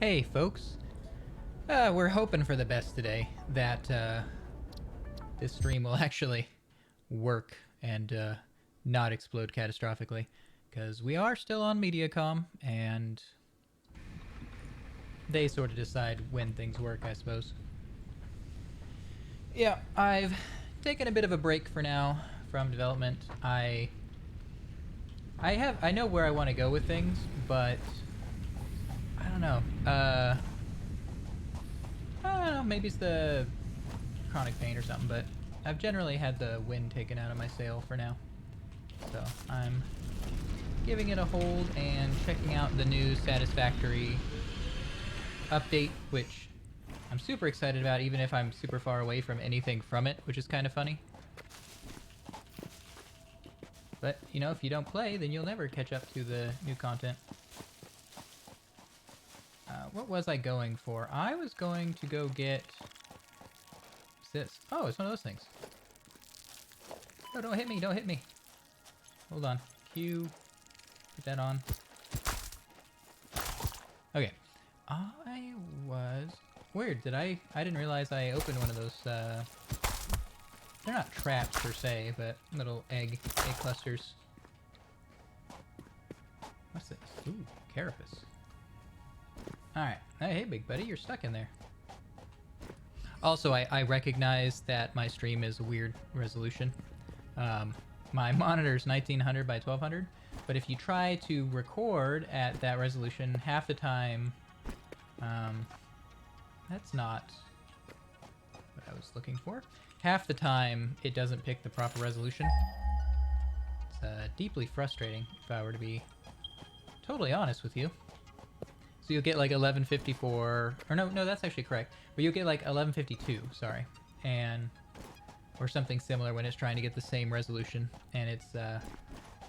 Hey folks, we're hoping for the best today, that this stream will actually work and not explode catastrophically, because we are still on Mediacom, and they sort of decide when things work, I suppose. Yeah, I've taken a bit of a break for now from development. I know where I want to go with things, but I don't know. I don't know, maybe it's the chronic pain or something, but I've generally had the wind taken out of my sail for now. So I'm giving it a hold and checking out the new Satisfactory update, which I'm super excited about, even if I'm super far away from anything from it, which is kind of funny. But, you know, if you don't play, then you'll never catch up to the new content. What was I going for? I was going to go get... What's this? Oh, it's one of those things. No, don't hit me, don't hit me. Hold on. Q. Put that on. Okay. I was... Weird, I didn't realize I opened one of those, they're not traps per se, but little egg clusters. What's this? Ooh, carapace. Alright. Hey, big buddy, you're stuck in there. Also, I recognize that my stream is a weird resolution. My monitor's 1900 by 1200, but if you try to record at that resolution, half the time... that's not what I was looking for. Half the time, it doesn't pick the proper resolution. It's deeply frustrating, if I were to be totally honest with you. So you'll get like 1154, or no, that's actually correct. But you'll get like 1152, sorry, and or something similar when it's trying to get the same resolution, and it's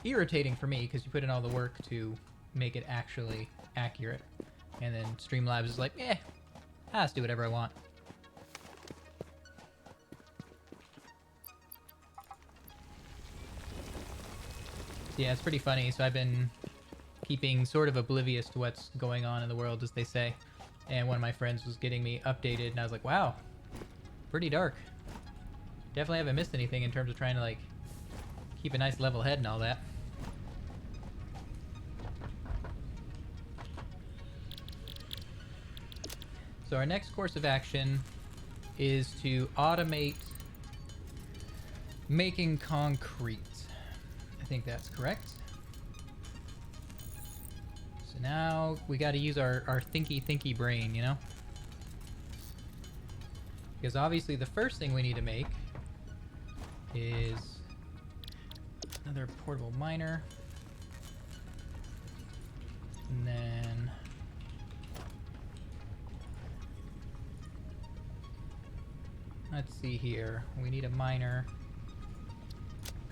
irritating for me because you put in all the work to make it actually accurate, and then Streamlabs is like, I'll just do whatever I want. So yeah, it's pretty funny. So I've been keeping sort of oblivious to what's going on in the world, as they say. And one of my friends was getting me updated, and I was like, wow, pretty dark. Definitely haven't missed anything in terms of trying to, like, keep a nice level head and all that. So our next course of action is to automate making concrete. I think that's correct. So now we got to use our thinky brain, you know? Because obviously the first thing we need to make is another portable miner. And then... let's see here. We need a miner.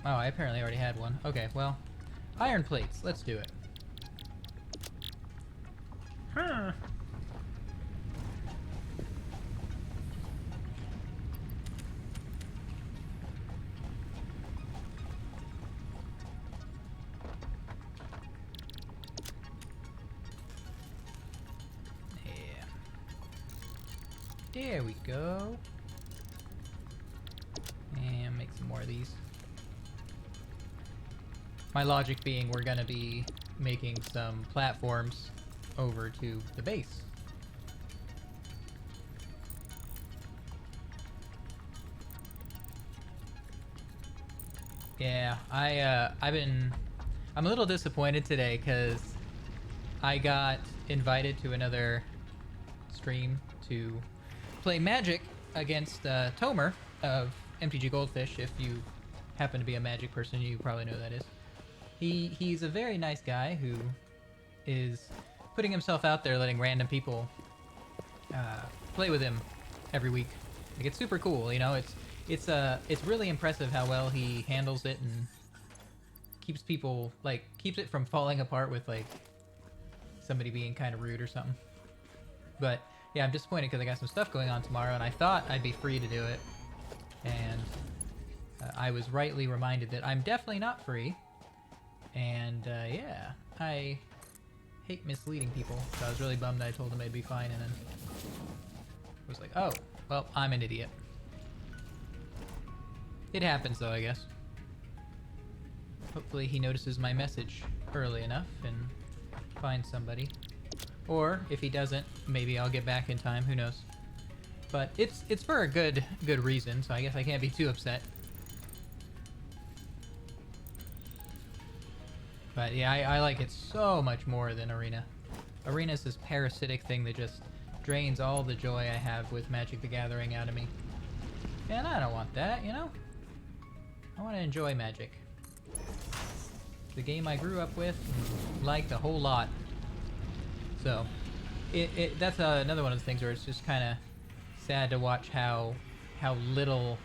Oh, I apparently already had one. Okay, well, iron plates. Let's do it. Huh. Yeah. There we go. And make some more of these. My logic being we're gonna be making some platforms over to the base. Yeah, I'm a little disappointed today because I got invited to another stream to play Magic against Tomer of MTG Goldfish. If you happen to be a Magic person, you probably know who that is. He's a very nice guy who is putting himself out there, letting random people play with him every week. Like, it's super cool, you know. It's really impressive how well he handles it and keeps people, like, keeps it from falling apart with, like, somebody being kind of rude or something. But yeah, I'm disappointed because I got some stuff going on tomorrow, and I thought I'd be free to do it, and I was rightly reminded that I'm definitely not free. And yeah, I hate misleading people, so I was really bummed that I told him I'd be fine, and then was like, oh, well, I'm an idiot. It happens, though, I guess. Hopefully he notices my message early enough and finds somebody. Or, if he doesn't, maybe I'll get back in time, who knows. But it's for a good reason, so I guess I can't be too upset. But yeah, I like it so much more than Arena. Arena is this parasitic thing that just drains all the joy I have with Magic the Gathering out of me. And I don't want that, you know? I want to enjoy Magic. The game I grew up with and liked a whole lot. So, that's another one of the things where it's just kind of sad to watch how little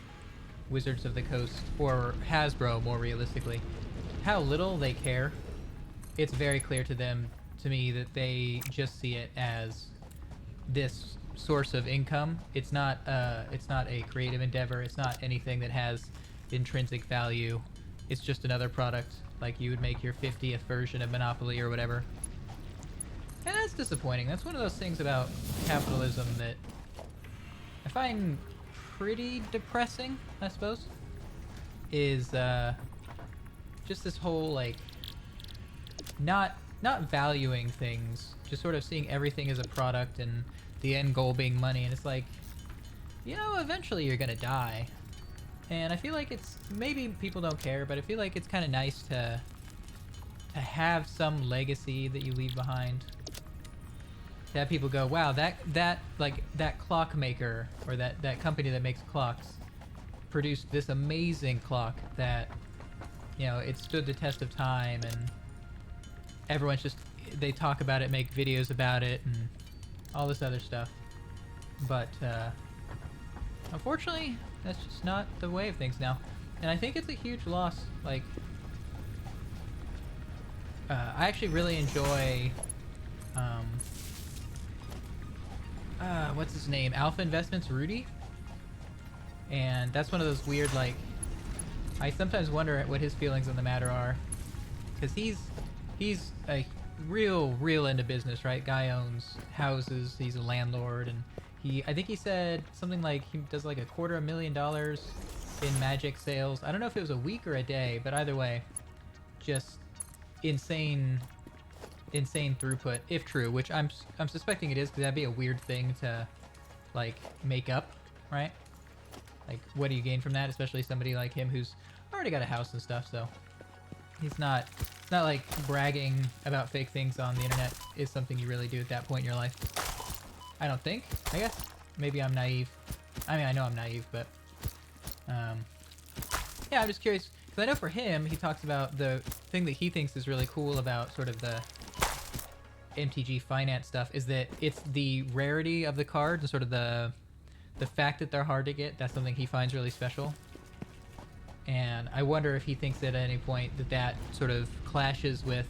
Wizards of the Coast, or Hasbro more realistically, how little they care. It's very clear to me that they just see it as this source of income. It's not a creative endeavor. It's not anything that has intrinsic value. It's just another product, like you would make your 50th version of Monopoly or whatever. And that's disappointing. That's one of those things about capitalism that I find pretty depressing, I suppose, is just this whole, like, not valuing things, just sort of seeing everything as a product and the end goal being money. And it's like, you know, eventually you're gonna die. And I feel like it's, maybe people don't care, but I feel like it's kind of nice to have some legacy that you leave behind. To have people go, wow, that clockmaker, or that company that makes clocks produced this amazing clock that, you know, it stood the test of time, and everyone's just, they talk about it, make videos about it, and all this other stuff. But unfortunately, that's just not the way of things now. And I think it's a huge loss. Like, I actually really enjoy what's his name? Alpha Investments Rudy. And that's one of those weird, like, I sometimes wonder what his feelings on the matter are. Because he's a real into business, right? Guy owns houses, he's a landlord, and I think he said something like he does like $250,000 in Magic sales. I don't know if it was a week or a day, but either way, just insane throughput, if true, which I'm suspecting it is, because that'd be a weird thing to, like, make up, right? Like, what do you gain from that, especially somebody like him who's already got a house and stuff. So it's not like bragging about fake things on the internet is something you really do at that point in your life. I don't think. I guess maybe I'm naive. I mean, I know I'm naive, but yeah, I'm just curious, because I know for him, he talks about the thing that he thinks is really cool about sort of the MTG finance stuff is that it's the rarity of the cards and sort of the fact that they're hard to get. That's something he finds really special. And I wonder if he thinks that at any point that sort of clashes with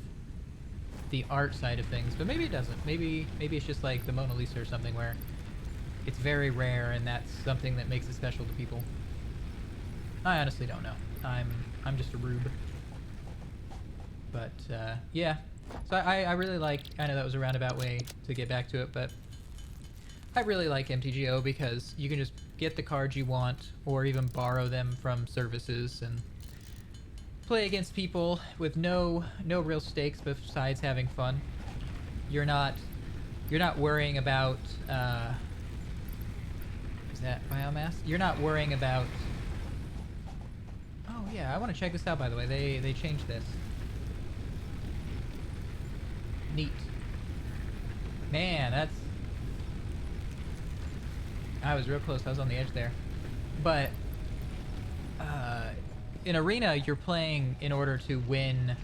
the art side of things, but maybe it doesn't. Maybe it's just like the Mona Lisa or something where it's very rare and that's something that makes it special to people. I honestly don't know. I'm just a rube. But yeah. So I really like, I know that was a roundabout way to get back to it, but I really like MTGO because you can just get the cards you want or even borrow them from services and play against people with no real stakes besides having fun. You're not worrying about is that biomass? You're not worrying about, oh yeah, I want to check this out, by the way. They changed this. Neat. Man, I was real close. I was on the edge there. But in Arena, you're playing in order to win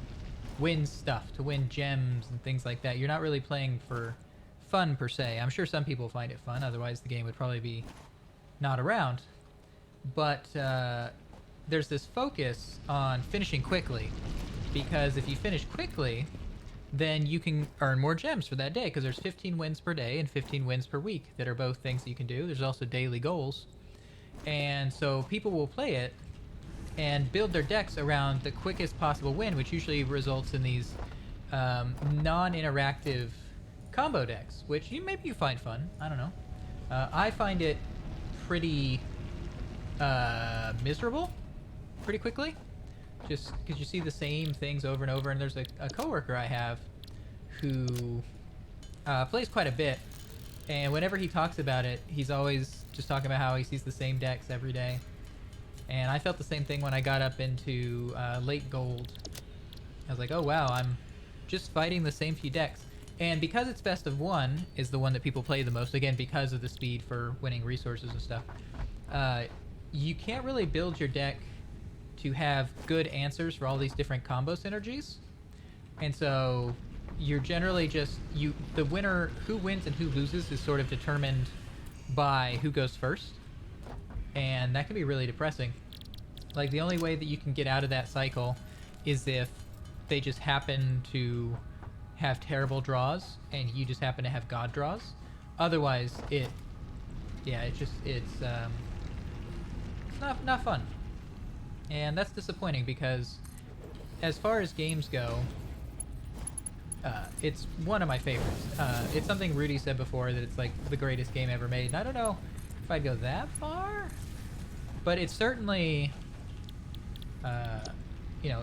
stuff, to win gems and things like that. You're not really playing for fun per se. I'm sure some people find it fun, otherwise the game would probably be not around. But there's this focus on finishing quickly, because if you finish quickly, then you can earn more gems for that day, because there's 15 wins per day and 15 wins per week that are both things that you can do. There's also daily goals. And so people will play it and build their decks around the quickest possible win, which usually results in these non-interactive combo decks, which maybe you find fun. I don't know. I find it pretty miserable pretty quickly, just because you see the same things over and over. And there's a coworker I have who plays quite a bit, and whenever he talks about it, he's always just talking about how he sees the same decks every day. And I felt the same thing when I got up into late gold. I was like, oh wow, I'm just fighting the same few decks. And because it's best of one is the one that people play the most, again, because of the speed for winning resources and stuff, you can't really build your deck to have good answers for all these different combo synergies. And so you're generally just, the winner, who wins and who loses is sort of determined by who goes first. And that can be really depressing. Like, the only way that you can get out of that cycle is if they just happen to have terrible draws and you just happen to have god draws. Otherwise, it's not fun. And that's disappointing because as far as games go, it's one of my favorites. It's something Rudy said before, that it's like the greatest game ever made. And I don't know if I'd go that far, but it's certainly,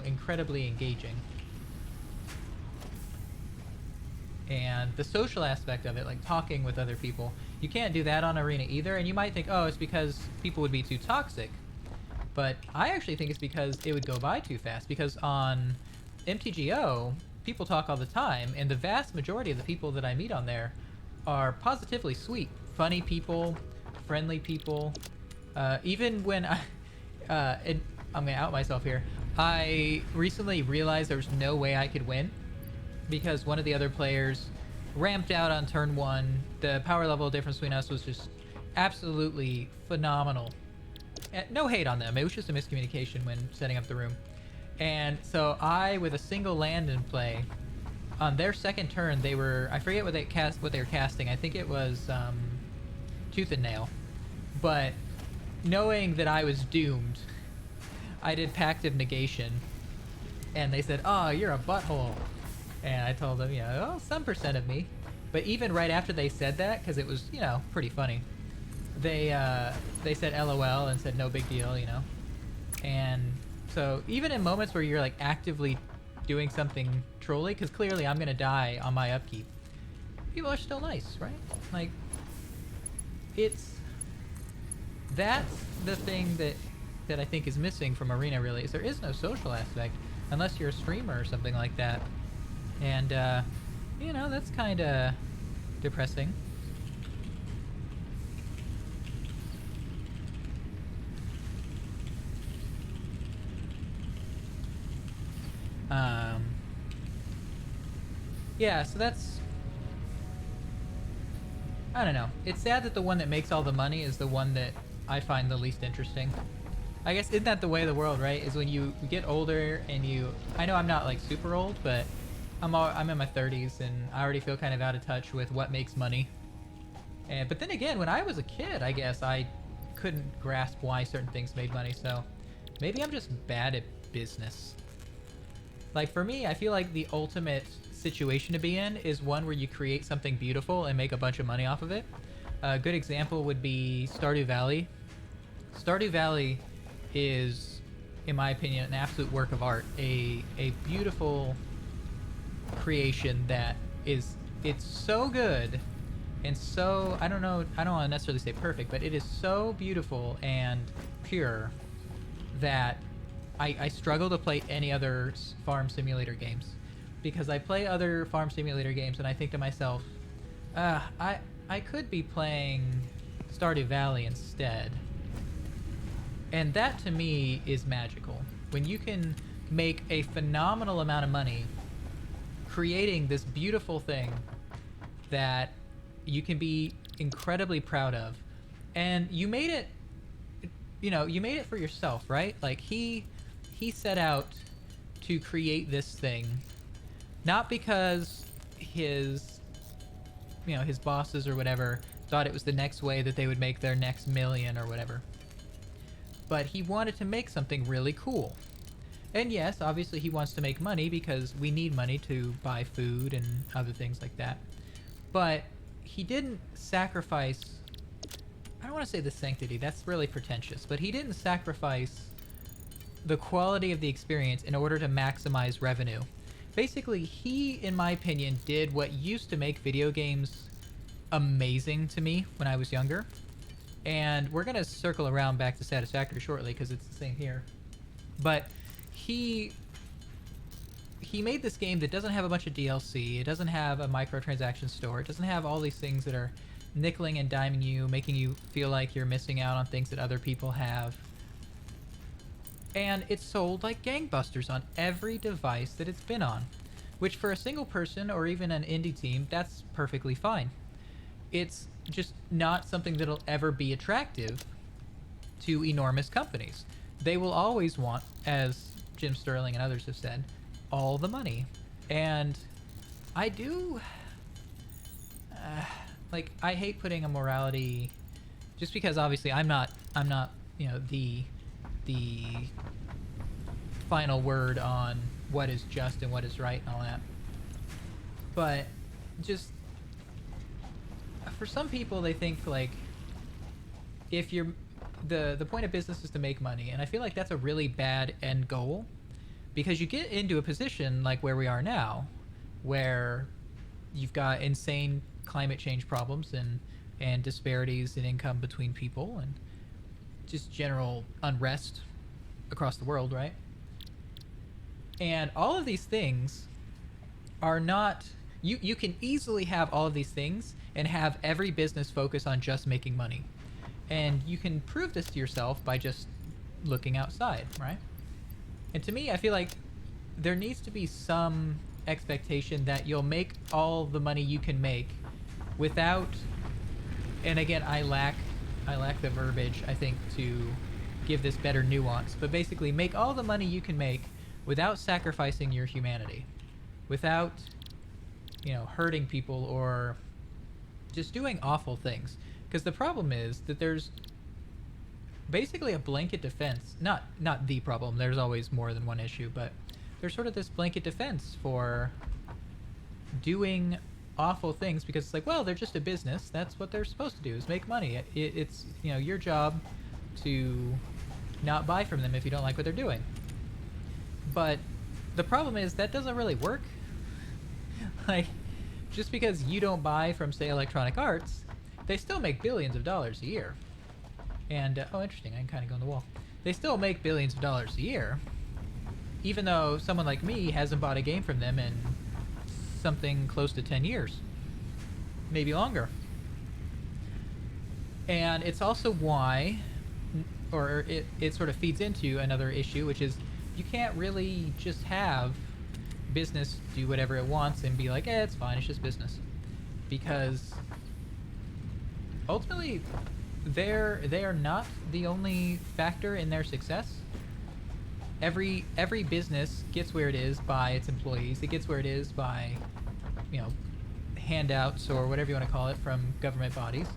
incredibly engaging. And the social aspect of it, like talking with other people, you can't do that on Arena either. And you might think, oh, it's because people would be too toxic. But I actually think it's because it would go by too fast. Because on MTGO, people talk all the time, and the vast majority of the people that I meet on there are positively sweet, funny people, friendly people. Even when and I'm gonna out myself here, I recently realized there was no way I could win because one of the other players ramped out on turn 1. The power level difference between us was just absolutely phenomenal. No hate on them, it was just a miscommunication when setting up the room. And so I, with a single land in play, on their second turn, they were, I forget what they were casting. I think it was Tooth and Nail. But knowing that I was doomed, I did Pact of Negation, and they said, "Oh, you're a butthole." And I told them, some percent of me. But even right after they said that, because it was, pretty funny, they said LOL and said no big deal, And so even in moments where you're like actively doing something trolly, because clearly I'm gonna die on my upkeep, people are still nice, right? Like, that's the thing that I think is missing from Arena, really, is there is no social aspect unless you're a streamer or something like that. And that's kind of depressing. Yeah, so that's, I don't know. It's sad that the one that makes all the money is the one that I find the least interesting. I guess, isn't that the way of the world, right? Is when you get older and I know I'm not like super old, but I'm in my 30s and I already feel kind of out of touch with what makes money. But then again, when I was a kid, I guess I couldn't grasp why certain things made money, so maybe I'm just bad at business. Like, for me, I feel like the ultimate situation to be in is one where you create something beautiful and make a bunch of money off of it. A good example would be Stardew Valley. Stardew Valley is, in my opinion, an absolute work of art. A beautiful creation that it's so good and so, I don't want to necessarily say perfect, but it is so beautiful and pure that I struggle to play any other farm simulator games, because I play other farm simulator games and I think to myself, I could be playing Stardew Valley instead. And that to me is magical. When you can make a phenomenal amount of money creating this beautiful thing that you can be incredibly proud of, and you made it, you made it for yourself, right? Like, he set out to create this thing, not because his bosses or whatever thought it was the next way that they would make their next million or whatever, but he wanted to make something really cool. And yes, obviously he wants to make money because we need money to buy food and other things like that. But he didn't sacrifice, I don't want to say the sanctity, that's really pretentious, but he didn't sacrifice the quality of the experience in order to maximize revenue. Basically, he, in my opinion, did what used to make video games amazing to me when I was younger. And we're going to circle around back to Satisfactory shortly because it's the same here. But he made this game that doesn't have a bunch of DLC. It doesn't have a microtransaction store. It doesn't have all these things that are nickeling and diming you, making you feel like you're missing out on things that other people have. And it's sold like gangbusters on every device that it's been on, which for a single person or even an indie team, that's perfectly fine. It's just not something that'll ever be attractive to enormous companies. They will always want, as Jim Sterling and others have said, all the money. And I do like, I hate putting a morality, just because obviously I'm not the final word on what is just and what is right and all that. But just for some people, they think like, if you're the point of business is to make money, and I feel like that's a really bad end goal, because you get into a position like where we are now, where you've got insane climate change problems and disparities in income between people and just general unrest across the world, right? And all of these things are not, you can easily have all of these things and have every business focus on just making money. And you can prove this to yourself by just looking outside, right? And to me, I feel like there needs to be some expectation that you'll make all the money you can make without, and again, I lack the verbiage, I think, to give this better nuance, but basically make all the money you can make without sacrificing your humanity, without, hurting people or just doing awful things. Because the problem is that there's basically a blanket defense, not the problem, there's always more than one issue, but there's sort of this blanket defense for doing awful things because it's like, well, they're just a business, that's what they're supposed to do, is make money. It's your job to not buy from them if you don't like what they're doing. But the problem is that doesn't really work. Like, just because you don't buy from, say, Electronic Arts, they still make billions of dollars a year. And, oh, interesting, I can kind of go on the wall. They still make billions of dollars a year, even though someone like me hasn't bought a game from them in something close to 10 years. Maybe longer. And it's also why, or it sort of feeds into another issue, which is you can't really just have business do whatever it wants and be like, it's fine, it's just business. Because ultimately, they are not the only factor in their success. Every business gets where it is by its employees. It gets where it is by, handouts or whatever you want to call it from government bodies.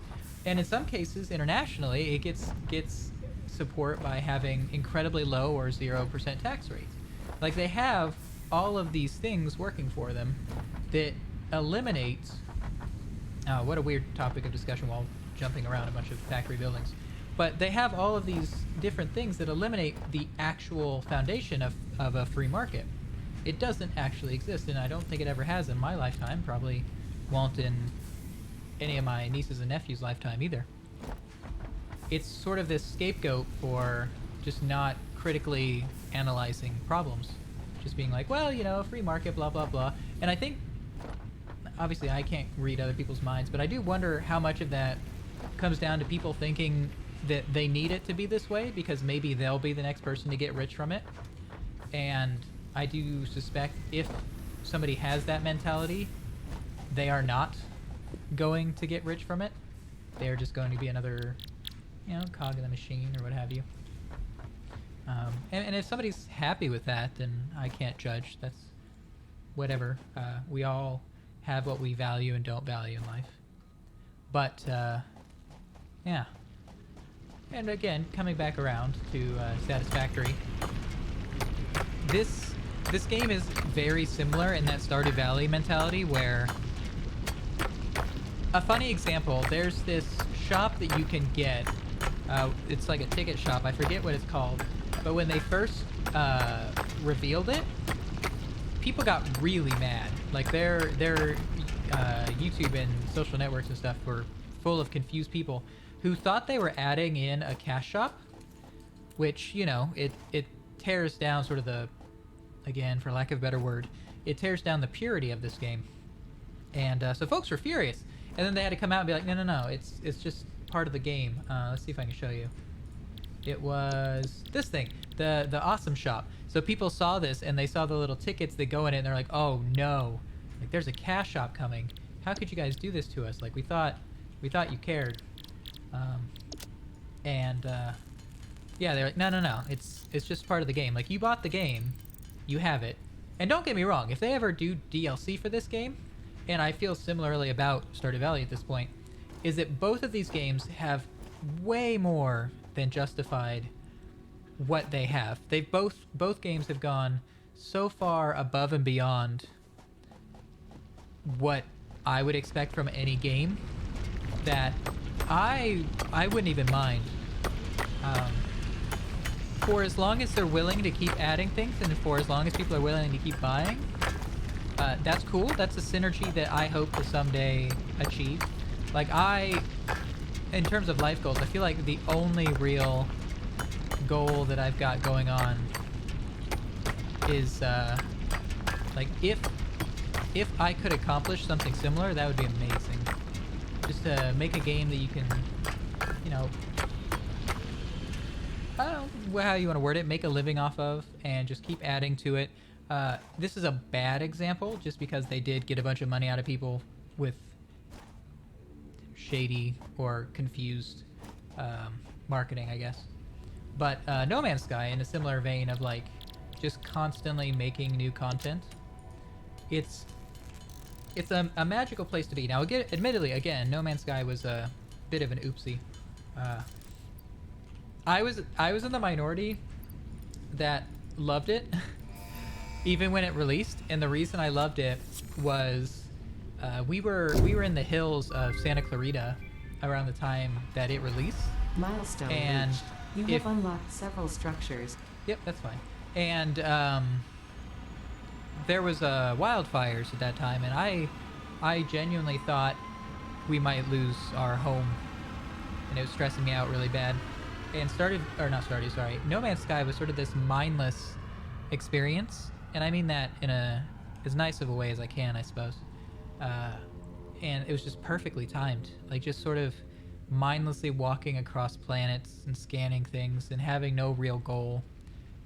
And in some cases, internationally, it gets support by having incredibly low or 0% tax rates. Like, they have all of these things working for them that eliminate, what a weird topic of discussion while jumping around a bunch of factory buildings. But they have all of these different things that eliminate the actual foundation of a free market. It doesn't actually exist, and I don't think it ever has in my lifetime, probably won't in any of my nieces and nephews' lifetime either. It's sort of this scapegoat for just not critically analyzing problems. Just being like, well, free market, blah, blah, blah. And I think, obviously I can't read other people's minds, but I do wonder how much of that comes down to people thinking that they need it to be this way because maybe they'll be the next person to get rich from it. And I do suspect if somebody has that mentality, they are not going to get rich from it. They're just going to be another, cog in the machine or what have you. And if somebody's happy with that, then I can't judge. That's whatever. We all have what we value and don't value in life. But, yeah. And again, coming back around to Satisfactory, this game is very similar in that Stardew Valley mentality where a funny example, there's this shop that you can get. It's like a ticket shop. I forget what it's called. But when they first revealed it, people got really mad. Like their YouTube and social networks and stuff were full of confused people who thought they were adding in a cash shop, which, you know, it tears down sort of the, again, for lack of a better word, it tears down the purity of this game. And so folks were furious. And then they had to come out and be like, no, it's just part of the game. Let's see if I can show you. It was this thing, the awesome shop. So people saw this and they saw the little tickets that go in it and they're like, oh no, like there's a cash shop coming. How could you guys do this to us? Like we thought you cared. Yeah, they're like, no, it's just part of the game. Like you bought the game, you have it. And don't get me wrong, if they ever do DLC for this game, and I feel similarly about Stardew Valley at this point, is that both of these games have way more than justified what they have. They've both games have gone so far above and beyond what I would expect from any game that I wouldn't even mind. For as long as they're willing to keep adding things and for as long as people are willing to keep buying, that's cool. That's a synergy that I hope to someday achieve. Like in terms of life goals, I feel like the only real goal that I've got going on is like if I could accomplish something similar, that would be amazing. Just to make a game that you can, you know, I don't know how you want to word it, make a living off of and just keep adding to it. This is a bad example just because they did get a bunch of money out of people with shady or confused marketing, I guess. But No Man's Sky, in a similar vein of like just constantly making new content, it's a magical place to be. Now, admittedly, again, No Man's Sky was a bit of an oopsie. I was in the minority that loved it, even when it released, and the reason I loved it was we were in the hills of Santa Clarita around the time that it released. Milestone and reached. You have unlocked several structures. Yep, that's fine. And there was wildfires at that time, and I genuinely thought we might lose our home, and it was stressing me out really bad. And No Man's Sky was sort of this mindless experience, and I mean that in as nice of a way as I can, I suppose. And it was just perfectly timed, like just sort of mindlessly walking across planets and scanning things and having no real goal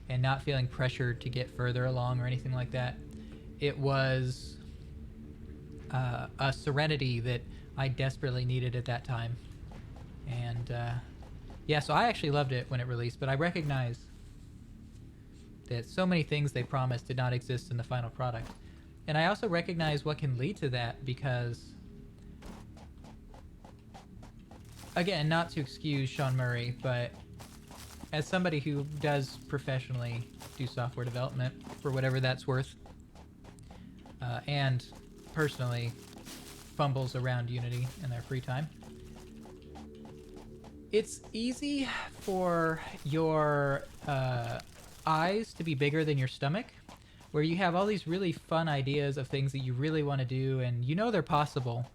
and not feeling pressured to get further along or anything like that. It was a serenity that I desperately needed at that time. And yeah, so I actually loved it when it released, but I recognize that so many things they promised did not exist in the final product. And I also recognize what can lead to that because, again, not to excuse Sean Murray, but as somebody who does professionally do software development for whatever that's worth, and personally fumbles around Unity in their free time, it's easy for your eyes to be bigger than your stomach, where you have all these really fun ideas of things that you really want to do and you know they're possible,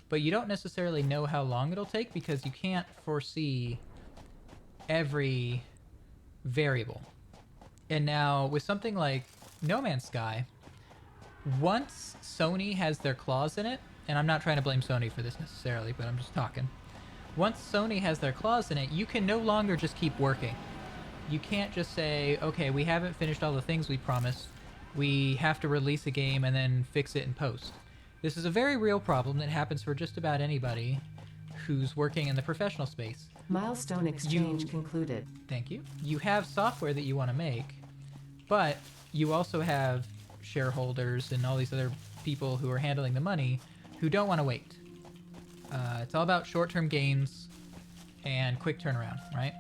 but you don't necessarily know how long it'll take because you can't foresee every variable. And now with something like No Man's Sky, once Sony has their claws in it, and I'm not trying to blame Sony for this necessarily, but I'm just talking. Once Sony has their claws in it, you can no longer just keep working. You can't just say, okay, we haven't finished all the things we promised. We have to release a game and then fix it in post. This is a very real problem that happens for just about anybody who's working in the professional space. Milestone exchange concluded. Thank you. You have software that you want to make, but you also have shareholders and all these other people who are handling the money who don't want to wait. It's all about short-term gains and quick turnaround, right?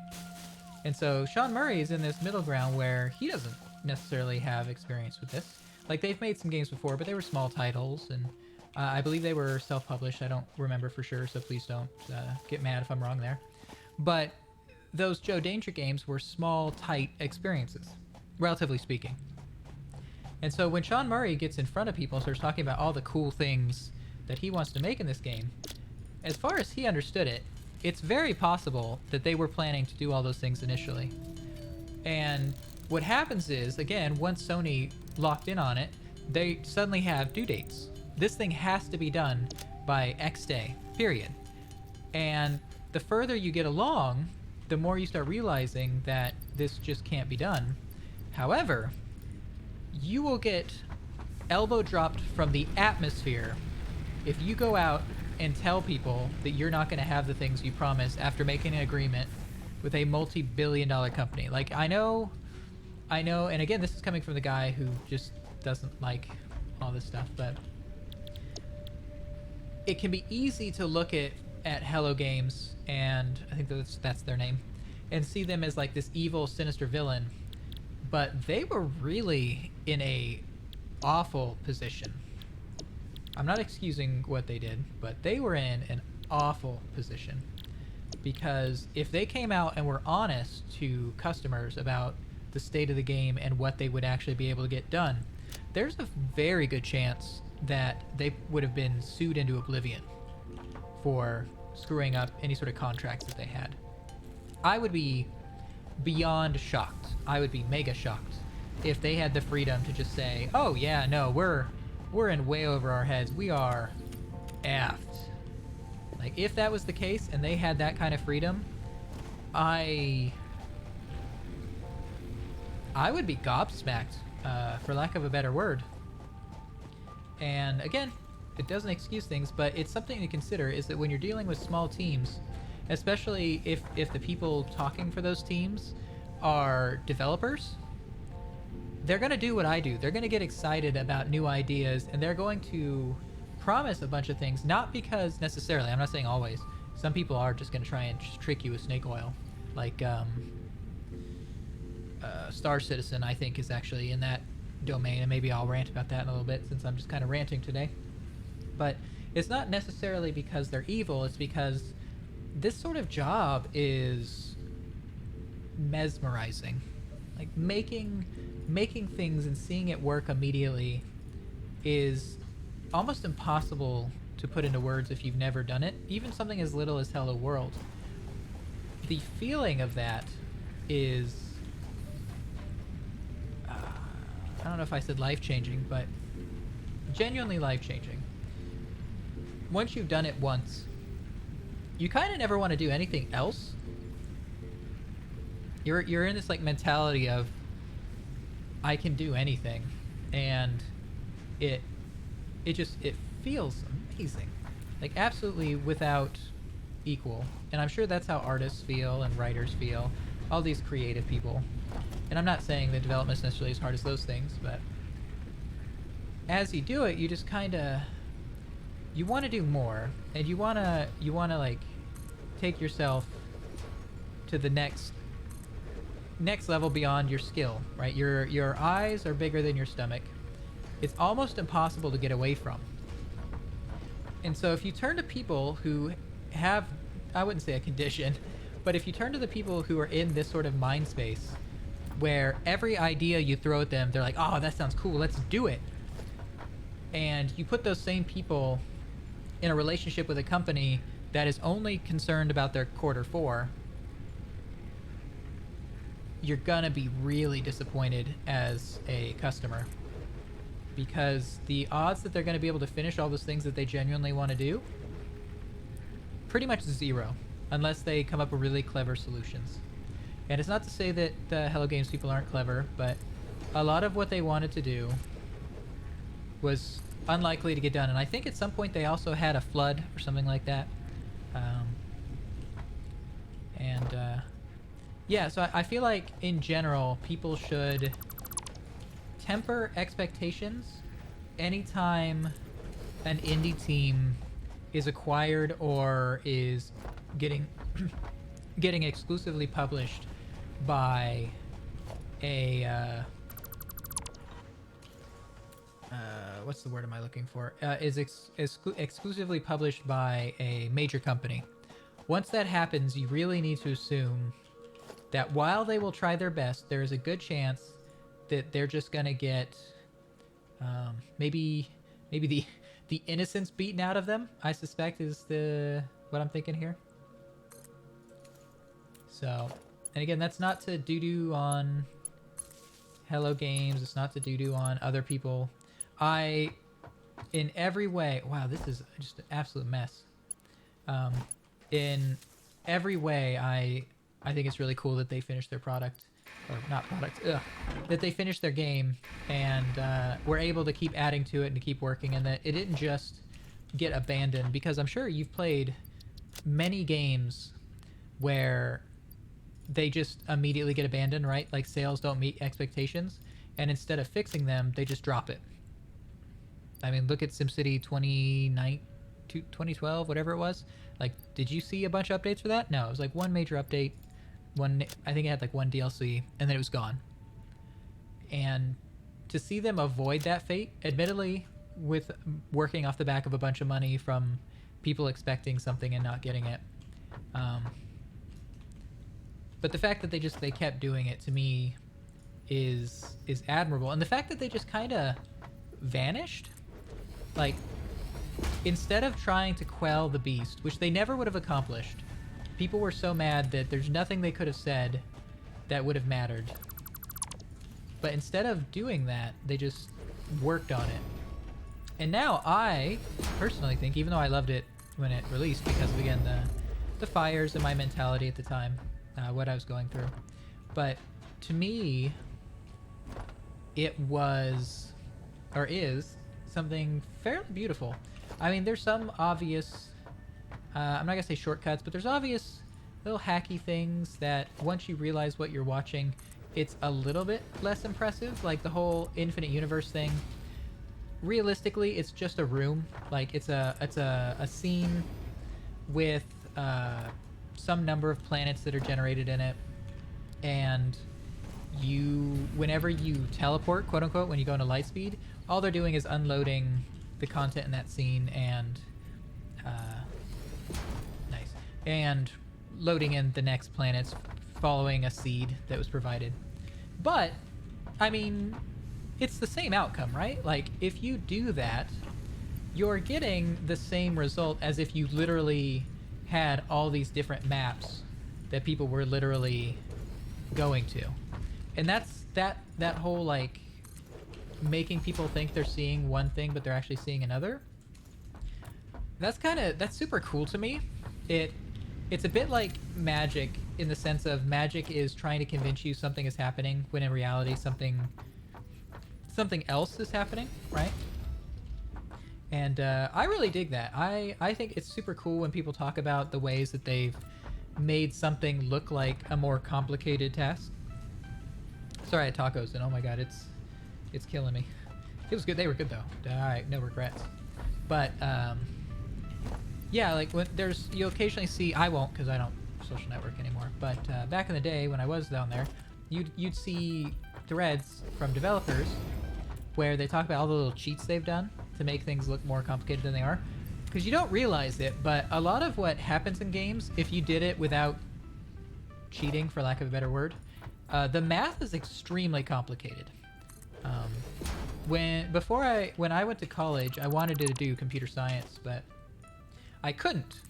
And so Sean Murray is in this middle ground where he doesn't necessarily have experience with this. Like, they've made some games before, but they were small titles, and I believe they were self-published. I don't remember for sure, so please don't get mad if I'm wrong there. But those Joe Danger games were small, tight experiences, relatively speaking. And so when Sean Murray gets in front of people and starts talking about all the cool things that he wants to make in this game, as far as he understood it, it's very possible that they were planning to do all those things initially. And what happens is, again, once Sony locked in on it, they suddenly have due dates. This thing has to be done by X day, period. And the further you get along, the more you start realizing that this just can't be done. However, you will get elbow dropped from the atmosphere if you go out and tell people that you're not going to have the things you promised after making an agreement with a multi-billion-dollar company. Like, I know, and again, this is coming from the guy who just doesn't like all this stuff, but it can be easy to look at Hello Games, and I think that's their name, and see them as like this evil, sinister villain. But they were really in a awful position. I'm not excusing what they did, but they were in an awful position. Because if they came out and were honest to customers about the state of the game and what they would actually be able to get done, there's a very good chance that they would have been sued into oblivion for screwing up any sort of contracts that they had. I would be beyond shocked. I would be mega shocked if they had the freedom to just say, oh yeah, no, we're in way over our heads. We are effed. Like, if that was the case and they had that kind of freedom, I would be gobsmacked, for lack of a better word. And again, it doesn't excuse things, but it's something to consider, is that when you're dealing with small teams, especially if the people talking for those teams are developers, they're going to do what I do. They're going to get excited about new ideas, and they're going to promise a bunch of things, not because necessarily, I'm not saying always, some people are just going to try and just trick you with snake oil. Like, Star Citizen, I think, is actually in that domain, and maybe I'll rant about that in a little bit, since I'm just kind of ranting today. But it's not necessarily because they're evil, it's because this sort of job is mesmerizing. Like, making things and seeing it work immediately is almost impossible to put into words if you've never done it. Even something as little as Hello World. The feeling of that is, I don't know if I said life-changing, but genuinely life-changing. Once you've done it once, you kind of never want to do anything else. You're in this like mentality of, I can do anything, and it feels amazing, like absolutely without equal. And I'm sure that's how artists feel and writers feel, all these creative people. And I'm not saying the development's necessarily as hard as those things, but as you do it, you just kind of, you want to do more, and you want to like take yourself to the next level beyond your skill, right? Your eyes are bigger than your stomach. It's almost impossible to get away from. And so if you turn to people who have, I wouldn't say a condition, but if you turn to the people who are in this sort of mind space where every idea you throw at them, they're like, oh, that sounds cool, let's do it. And you put those same people in a relationship with a company that is only concerned about their quarter four, you're gonna be really disappointed as a customer, because the odds that they're gonna be able to finish all those things that they genuinely want to do, pretty much zero, unless they come up with really clever solutions. And it's not to say that the Hello Games people aren't clever, but a lot of what they wanted to do was unlikely to get done. And I think at some point they also had a flood or something like that. Yeah, so I feel like in general, people should temper expectations anytime an indie team is acquired or is getting exclusively published by a what's the word am I looking for? Is exclusively published by a major company. Once that happens, you really need to assume that while they will try their best, there is a good chance that they're just gonna get maybe the innocence beaten out of them. I suspect is what I'm thinking here. So, and again, that's not to doo-doo on Hello Games. It's not to doo-doo on other people. In every way, wow, this is just an absolute mess. In every way, I think it's really cool that they finished their product, or not product, that they finished their game and were able to keep adding to it and to keep working, and that it didn't just get abandoned, because I'm sure you've played many games where they just immediately get abandoned, right? Like sales don't meet expectations, and instead of fixing them, they just drop it. I mean, look at SimCity 2012, whatever it was. Like, did you see a bunch of updates for that? No, it was like one major update. I think it had like one DLC, and then it was gone. And to see them avoid that fate, admittedly, with working off the back of a bunch of money from people expecting something and not getting it. But the fact that they kept doing it, to me, is admirable. And the fact that they just kind of vanished, like, instead of trying to quell the beast, which they never would have accomplished, people were so mad that there's nothing they could have said that would have mattered. But instead of doing that, they just worked on it. And now I personally think, even though I loved it when it released because of, again, the fires and my mentality at the time, what I was going through, but to me, it was, or is, something fairly beautiful. I mean, there's some obvious, I'm not gonna say shortcuts, but there's obvious little hacky things that once you realize what you're watching, it's a little bit less impressive. Like the whole infinite universe thing. Realistically, it's just a room. Like it's a scene with some number of planets that are generated in it, and whenever you teleport, quote unquote, when you go into light speed, all they're doing is unloading the content in that scene and and loading in the next planets following a seed that was provided. But I mean, it's the same outcome, right? Like if you do that, you're getting the same result as if you literally had all these different maps that people were literally going to. And that's that whole, like, making people think they're seeing one thing but they're actually seeing another. That's super cool to me. It's a bit like magic, in the sense of magic is trying to convince you something is happening when in reality something else is happening, right? And I really dig that. I think it's super cool when people talk about the ways that they've made something look like a more complicated task. Sorry, I had tacos, and oh my god, it's killing me. It was good. They were good though. Alright, no regrets. But yeah, like when you'll occasionally see, I won't because I don't social network anymore, but back in the day when I was down there, you'd see threads from developers where they talk about all the little cheats they've done to make things look more complicated than they are. Because you don't realize it, but a lot of what happens in games, if you did it without cheating, for lack of a better word, the math is extremely complicated. When I went to college, I wanted to do computer science, but I couldn't,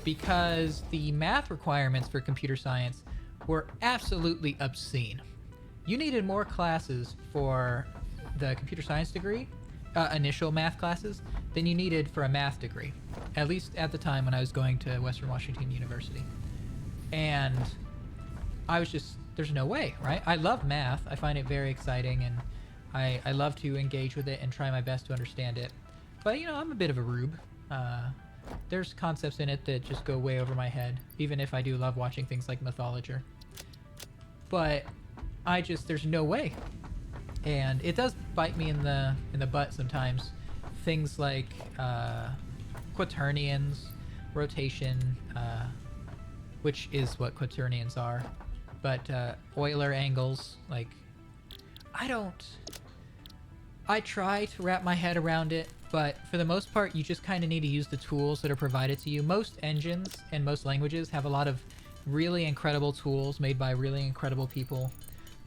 because the math requirements for computer science were absolutely obscene. You needed more classes for the computer science degree, initial math classes, than you needed for a math degree, at least at the time when I was going to Western Washington University. And I was just, there's no way, right? I love math. I find it very exciting, and I love to engage with it and try my best to understand it. But, you know, I'm a bit of a rube. There's concepts in it that just go way over my head, even if I do love watching things like Mythologer. But there's no way. And it does bite me in the butt sometimes. Things like quaternions, rotation, which is what quaternions are, but Euler angles, like, I I try to wrap my head around it, but for the most part, you just kind of need to use the tools that are provided to you. Most engines and most languages have a lot of really incredible tools made by really incredible people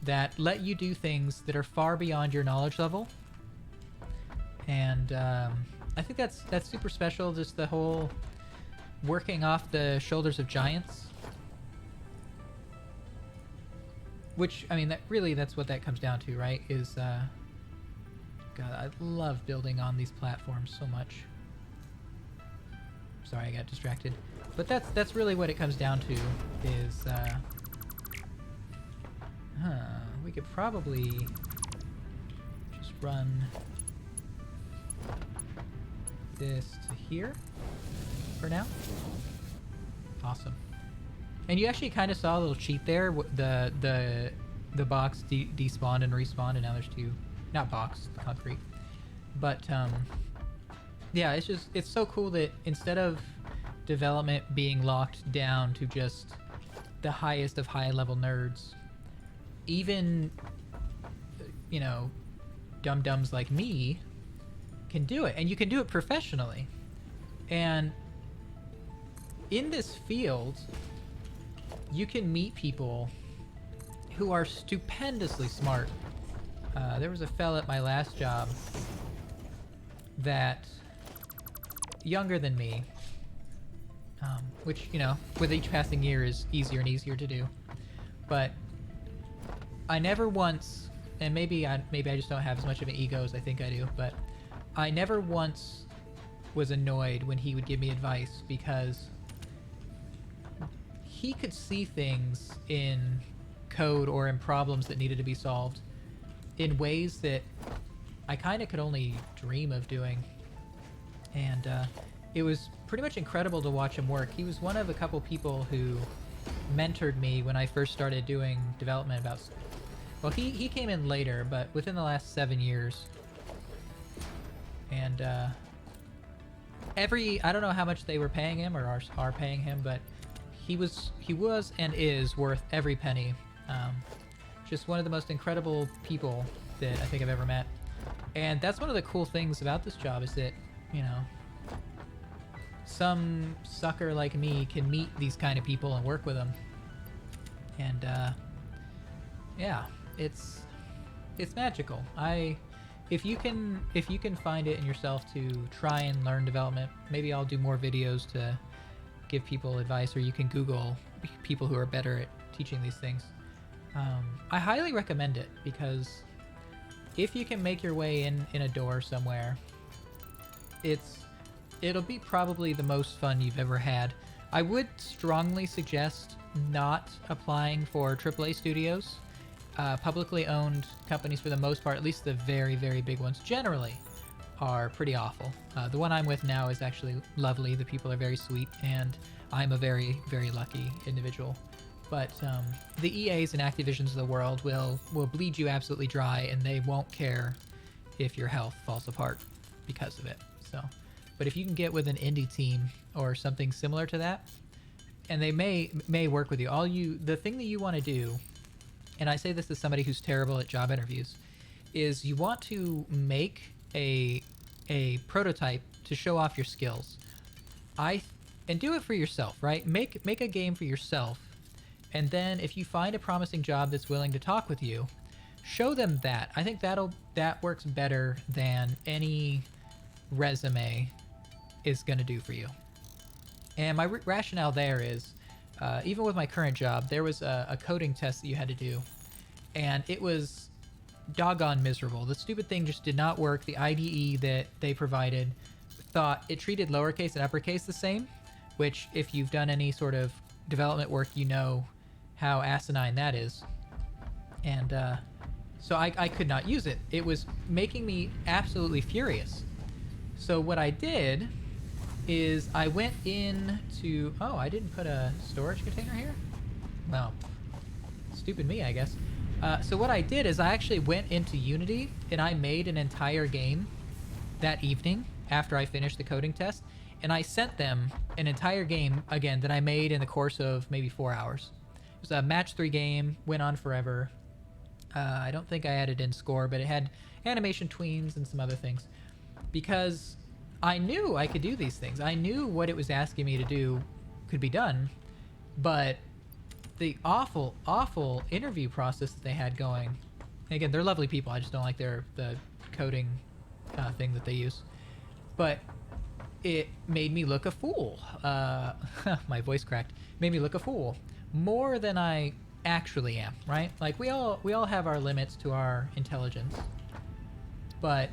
that let you do things that are far beyond your knowledge level. And I think that's super special, just the whole working off the shoulders of giants. Which, I mean, that's what that comes down to, right? Is, God, I love building on these platforms so much. Sorry, I got distracted. But that's really what it comes down to, is, we could probably just run this to here for now. Awesome. And you actually kind of saw a little cheat there. The box despawned and respawned, and now there's two, not box, concrete. But yeah, it's so cool that instead of development being locked down to just the highest of high level nerds, even, you know, dum-dums like me can do it, and you can do it professionally. And in this field, you can meet people who are stupendously smart. There was a fella at my last job that, younger than me, which, you know, with each passing year is easier and easier to do. But I never once, and maybe I just don't have as much of an ego as I think I do, but I never once was annoyed when he would give me advice, because he could see things in code or in problems that needed to be solved in ways that I kind of could only dream of doing. And it was pretty much incredible to watch him work. He was one of a couple people who mentored me when I first started doing development about... Well, he came in later, but within the last 7 years. And I don't know how much they were paying him or are paying him, but he was and is worth every penny. Just one of the most incredible people that I think I've ever met. And that's one of the cool things about this job, is that, you know, some sucker like me can meet these kind of people and work with them. And yeah, it's magical. If you can find it in yourself to try and learn development, maybe I'll do more videos to give people advice, or you can Google people who are better at teaching these things. I highly recommend it, because if you can make your way in a door somewhere, it'll be probably the most fun you've ever had. I would strongly suggest not applying for AAA studios. Publicly owned companies, for the most part, at least the very, very big ones, generally are pretty awful. The one I'm with now is actually lovely. The people are very sweet, and I'm a very, very lucky individual. But the EAs and Activisions of the world will bleed you absolutely dry, and they won't care if your health falls apart because of it. So, but if you can get with an indie team or something similar to that, and they may work with you, the thing that you want to do, and I say this as somebody who's terrible at job interviews, is you want to make a prototype to show off your skills. And do it for yourself, right? Make a game for yourself, and then if you find a promising job that's willing to talk with you, show them that. I think that works better than any resume is going to do for you. And my rationale there is, even with my current job, there was a coding test that you had to do, and it was doggone miserable. The stupid thing just did not work. The IDE that they provided thought it treated lowercase and uppercase the same, which, if you've done any sort of development work, you know how asinine that is. And so I could not use it. It was making me absolutely furious. So what I did is I went into... Oh, I didn't put a storage container here? Well, stupid me, I guess. So what I did is I actually went into Unity, and I made an entire game that evening after I finished the coding test, and I sent them an entire game, again, that I made in the course of maybe 4 hours. It was a match 3 game, went on forever. I don't think I added in score, but it had animation tweens and some other things. Because I knew I could do these things. I knew what it was asking me to do could be done, but the awful, awful interview process that they had going. And again, they're lovely people. I just don't like the coding thing that they use. But it made me look a fool. My voice cracked. Made me look a fool more than I actually am. Right? Like we all have our limits to our intelligence, but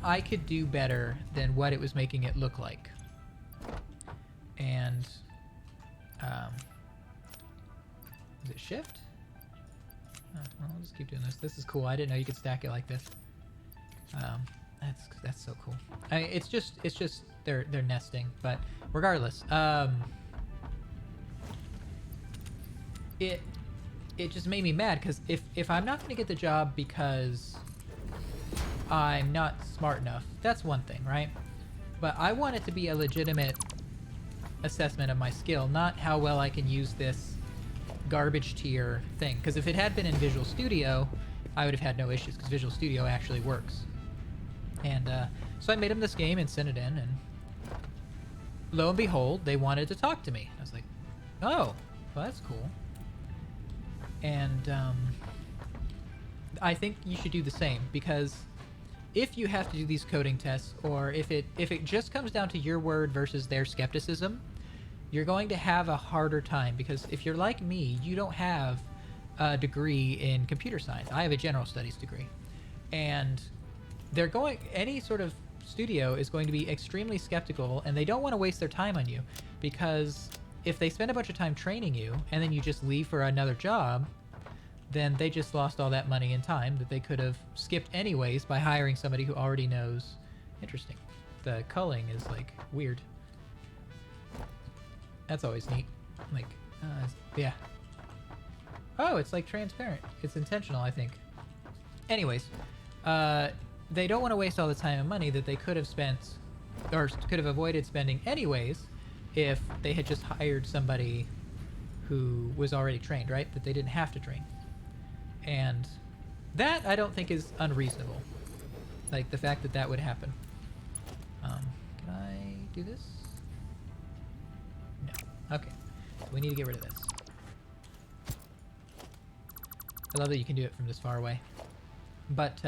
I could do better than what it was making it look like. And is it shift? Oh, well, I'll just keep doing this. This is cool. I didn't know you could stack it like this. That's so cool. It's just they're nesting, but regardless, it just made me mad because if I'm not going to get the job because I'm not smart enough, that's one thing, right? But I want it to be a legitimate assessment of my skill, not how well I can use this garbage tier thing. Because if it had been in Visual Studio, I would have had no issues because Visual Studio actually works. And so I made them this game and sent it in, and lo and behold, they wanted to talk to me. I was like, oh, well, that's cool. And I think you should do the same, because if you have to do these coding tests, or if it just comes down to your word versus their skepticism, you're going to have a harder time. Because if you're like me, you don't have a degree in computer science. I have a general studies degree, and any sort of studio is going to be extremely skeptical, and they don't want to waste their time on you, because if they spend a bunch of time training you and then you just leave for another job, then they just lost all that money and time that they could have skipped anyways by hiring somebody who already knows. Interesting. The culling is like weird. That's always neat. Like, yeah. Oh, it's like transparent. It's intentional, I think. Anyways, they don't want to waste all the time and money that they could have spent, or could have avoided spending anyways, if they had just hired somebody who was already trained, right? That they didn't have to train. And that I don't think is unreasonable. Like the fact that that would happen. Can I do this? No. Okay. So we need to get rid of this. I love that you can do it from this far away. But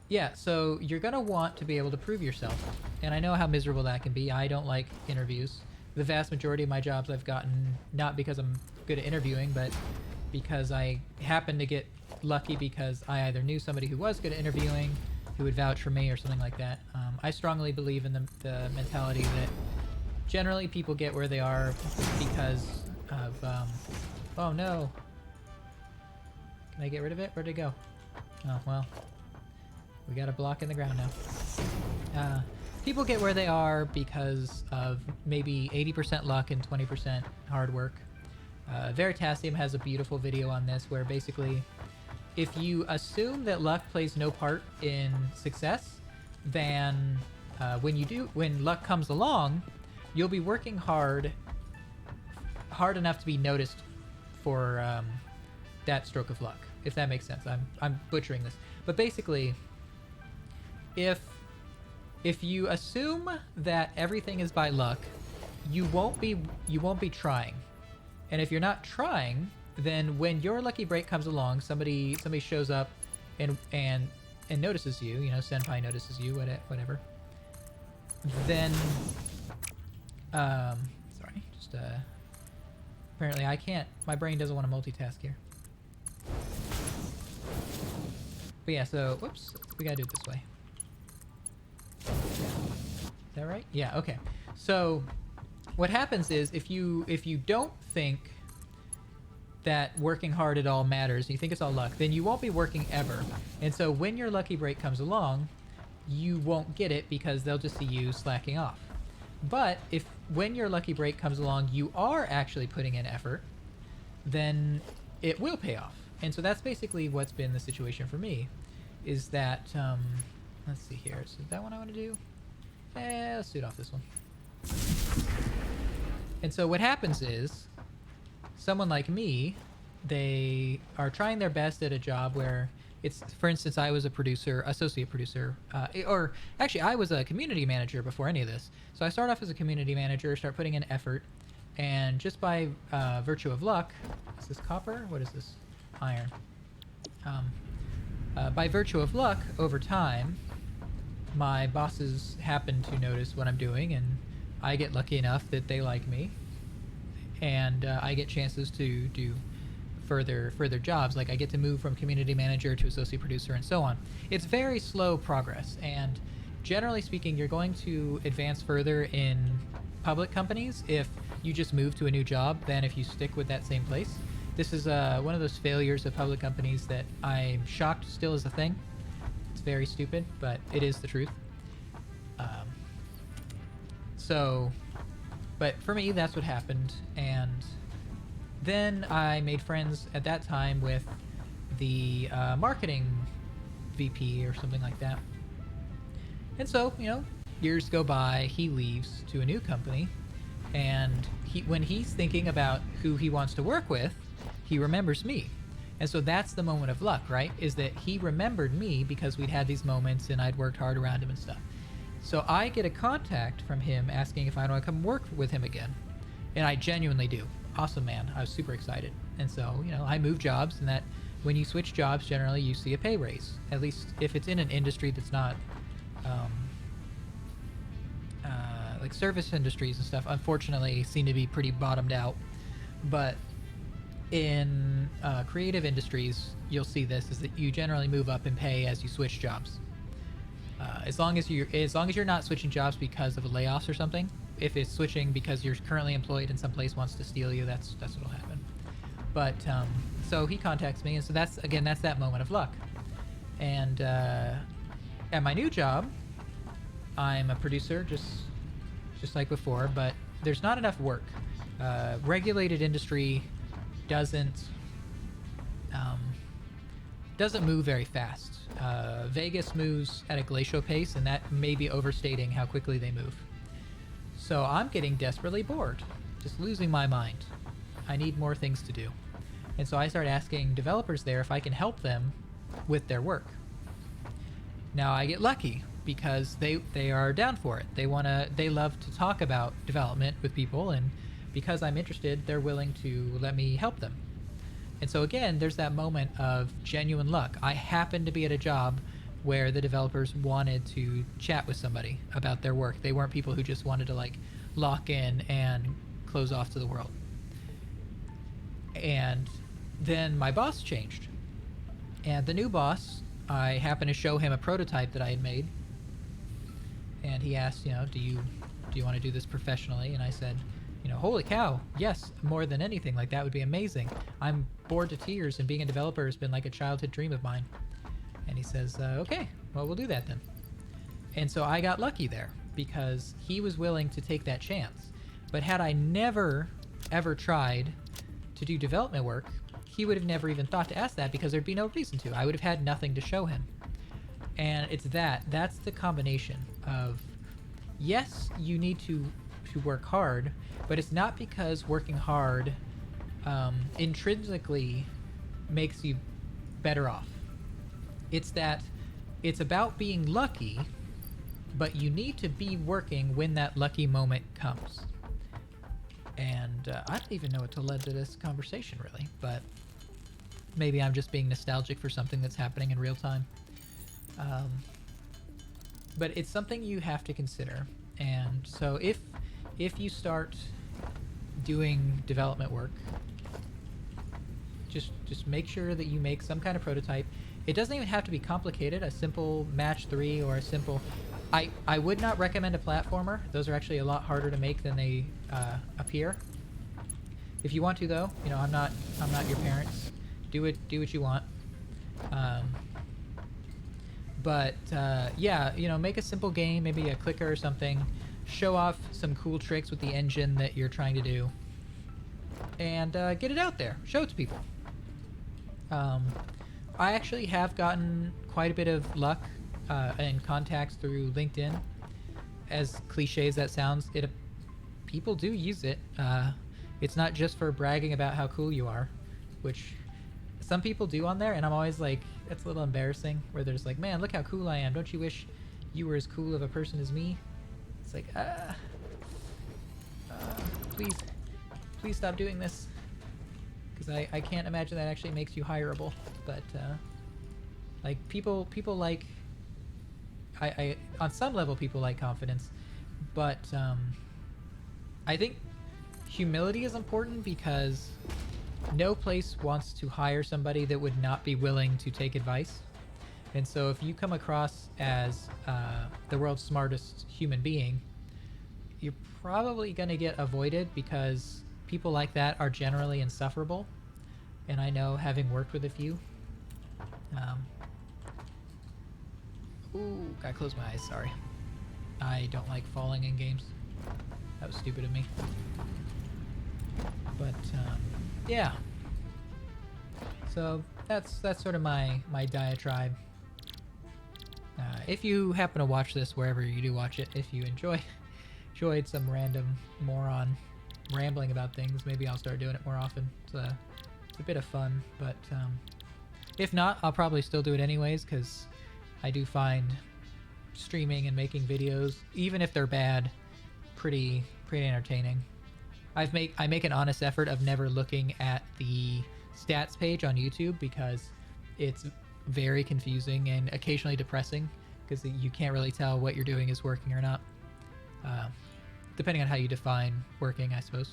yeah, so you're gonna want to be able to prove yourself. And I know how miserable that can be. I don't like interviews. The vast majority of my jobs I've gotten not because I'm good at interviewing, but because I happened to get lucky because I either knew somebody who was good at interviewing, who would vouch for me or something like that. I strongly believe in the mentality that generally people get where they are because of, oh no. Can I get rid of it? Where'd it go? Oh, well. We got a block in the ground now. People get where they are because of maybe 80% luck and 20% hard work. Veritasium has a beautiful video on this where basically if you assume that luck plays no part in success, then when luck comes along, you'll be working hard enough to be noticed for that stroke of luck, if that makes sense. I'm butchering this, but basically, if you assume that everything is by luck, you won't be trying. And if you're not trying, then when your lucky break comes along, somebody shows up and notices you, senpai notices you, whatever. Then sorry, just apparently I can't, my brain doesn't want to multitask here. But yeah, so whoops, we gotta do it this way. Is that right? Yeah, okay. So what happens is if you don't think that working hard at all matters, you think it's all luck, then you won't be working ever. And so when your lucky break comes along, you won't get it because they'll just see you slacking off. But when your lucky break comes along, you are actually putting in effort, then it will pay off. And so that's basically what's been the situation for me, is that, let's see here, is that one I want to do? Let's do it off this one. And so what happens is, someone like me they are trying their best at a job where it's, for instance, I was a producer, associate producer, or actually I was a community manager before any of this. So I start off as a community manager, start putting in effort, and just by virtue of luck, is this copper? What is this? Iron. By virtue of luck, over time, my bosses happen to notice what I'm doing, and I get lucky enough that they like me, and I get chances to do further jobs. Like I get to move from community manager to associate producer and so on. It's very slow progress, and generally speaking, you're going to advance further in public companies if you just move to a new job than if you stick with that same place. This is one of those failures of public companies that I'm shocked still is a thing. It's very stupid, but it is the truth. But for me, that's what happened, and then I made friends at that time with the marketing VP or something like that. And so, years go by, he leaves to a new company, and when he's thinking about who he wants to work with, he remembers me. And so that's the moment of luck, right? Is that he remembered me because we'd had these moments and I'd worked hard around him and stuff. So I get a contact from him asking if I want to come work with him again. And I genuinely do. Awesome, man. I was super excited. And so, I move jobs, and that when you switch jobs, generally you see a pay raise. At least if it's in an industry that's not like service industries and stuff, unfortunately seem to be pretty bottomed out. But in creative industries, you'll see this, is that you generally move up in pay as you switch jobs. As long as you're not switching jobs because of a layoffs or something. If it's switching because you're currently employed and some place wants to steal you, that's what'll happen. But so he contacts me, and so that's that moment of luck. And at my new job, I'm a producer, just like before, but there's not enough work. Regulated industry doesn't move very fast. Vegas moves at a glacial pace, and that may be overstating how quickly they move. So I'm getting desperately bored, just losing my mind. I need more things to do. And so I start asking developers there if I can help them with their work. Now I get lucky because they are down for it. They love to talk about development with people, and because I'm interested, they're willing to let me help them. And so again, there's that moment of genuine luck. I happened to be at a job where the developers wanted to chat with somebody about their work. They weren't people who just wanted to lock in and close off to the world. And then my boss changed. And the new boss, I happened to show him a prototype that I had made. And he asked, do you want to do this professionally? And I said, holy cow, yes, more than anything. That would be amazing. I'm bored to tears, and being a developer has been like a childhood dream of mine. And he says, okay, well, we'll do that then. And so I got lucky there because he was willing to take that chance. But had I never, ever tried to do development work, he would have never even thought to ask that because there'd be no reason to. I would have had nothing to show him. And it's that's the combination of, yes, you need to work hard, but it's not because working hard intrinsically makes you better off. It's about being lucky, but you need to be working when that lucky moment comes. And I don't even know what to lead to this conversation, really, but maybe I'm just being nostalgic for something that's happening in real time. But it's something you have to consider. And so if you start doing development work, just make sure that you make some kind of prototype. It doesn't even have to be complicated. A simple match 3 or a simple... I would not recommend a platformer. Those are actually a lot harder to make than they appear. If you want to, though, I'm not your parents. Do what you want. Yeah, make a simple game, maybe a clicker or something. Show off some cool tricks with the engine that you're trying to do, and get it out there. Show it to people. I actually have gotten quite a bit of luck and contacts through LinkedIn. As cliche as that sounds, people do use it. It's not just for bragging about how cool you are. which some people do on there, and I'm always like, that's a little embarrassing, where they're just like, man, look how cool I am. Don't you wish you were as cool of a person as me? It's like, please stop doing this. Because I can't imagine that actually makes you hireable. But, like, people like, I on some level, people like confidence. But, I think humility is important because no place wants to hire somebody that would not be willing to take advice. And so if you come across as the world's smartest human being, you're probably going to get avoided because people like that are generally insufferable. And I know, having worked with a few. Ooh, gotta close my eyes, sorry. I don't like falling in games. That was stupid of me. But, yeah. So that's sort of my diatribe. If you happen to watch this wherever you do watch it, if you enjoyed some random moron rambling about things, maybe I'll start doing it more often. It's a bit of fun, but if not, I'll probably still do it anyways, because I do find streaming and making videos, even if they're bad, pretty entertaining. I make an honest effort of never looking at the stats page on YouTube because it's very confusing and occasionally depressing, because you can't really tell what you're doing is working or not. Depending on how you define working, I suppose.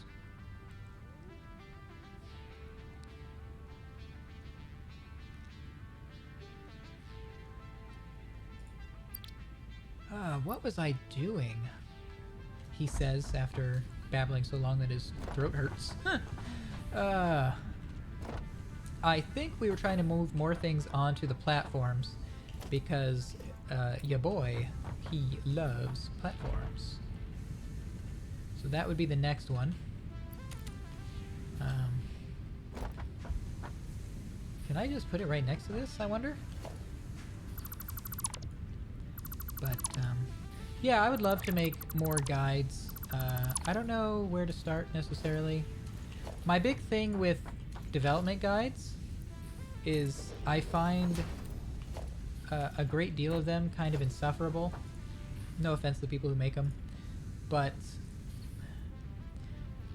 What was I doing? He says after babbling so long that his throat hurts. I think we were trying to move more things onto the platforms because ya boy, he loves platforms. So that would be the next one. Can I just put it right next to this, I wonder? But, yeah, I would love to make more guides. I don't know where to start necessarily. My big thing with development guides is I find a great deal of them kind of insufferable. No offense to the people who make them, but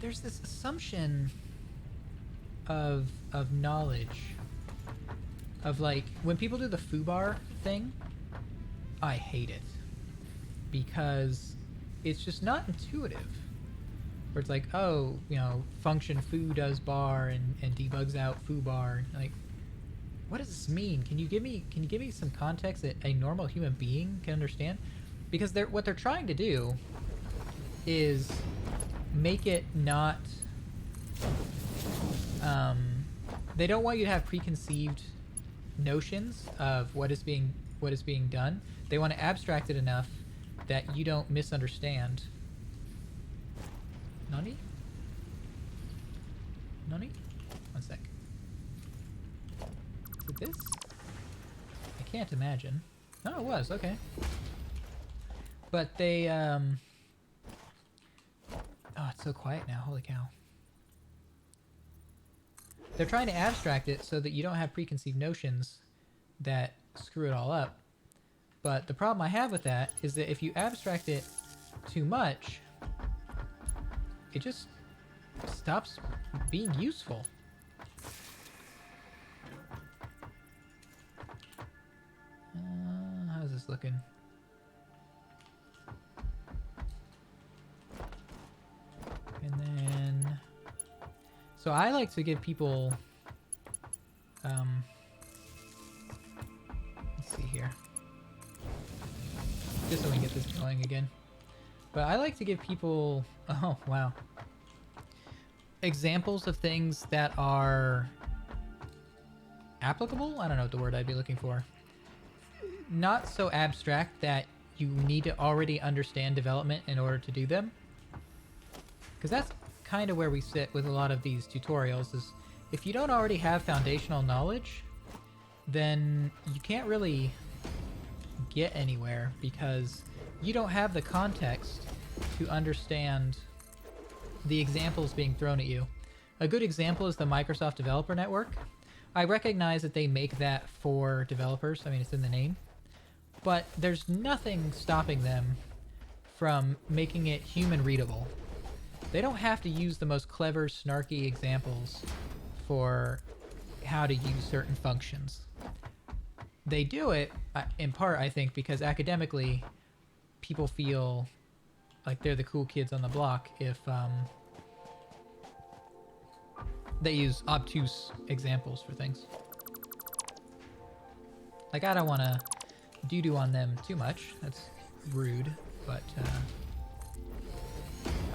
there's this assumption of knowledge. Of, like, when people do the foobar thing, I hate it. Because it's just not intuitive. Where it's like, oh, you know, function foo does bar and debugs out foobar. Like, what does this mean? Can you give me some context that a normal human being can understand? Because what they're trying to do is make it not they don't want you to have preconceived notions of what is being done. They want to abstract it enough that you don't misunderstand. Nani? Nani? One sec. Is it this? I can't imagine. Oh, it was. Okay. But they, oh, it's so quiet now. Holy cow. They're trying to abstract it so that you don't have preconceived notions that screw it all up. But the problem I have with that is that if you abstract it too much, it just stops being useful. How's this looking? And then... So I like to give people... let's see here. Just so we can get this going again. But I like to give people... Oh, wow. Examples of things that are applicable? I don't know what the word I'd be looking for. Not so abstract that you need to already understand development in order to do them. Because that's kind of where we sit with a lot of these tutorials, is if you don't already have foundational knowledge, then you can't really get anywhere because you don't have the context to understand the examples being thrown at you. A good example is the Microsoft Developer Network. I recognize that they make that for developers. I mean, it's in the name. But there's nothing stopping them from making it human readable. They don't have to use the most clever, snarky examples for how to use certain functions. They do it, in part, I think, because academically, people feel like they're the cool kids on the block if they use obtuse examples for things. Like, I don't want to doo-doo on them too much. That's rude, but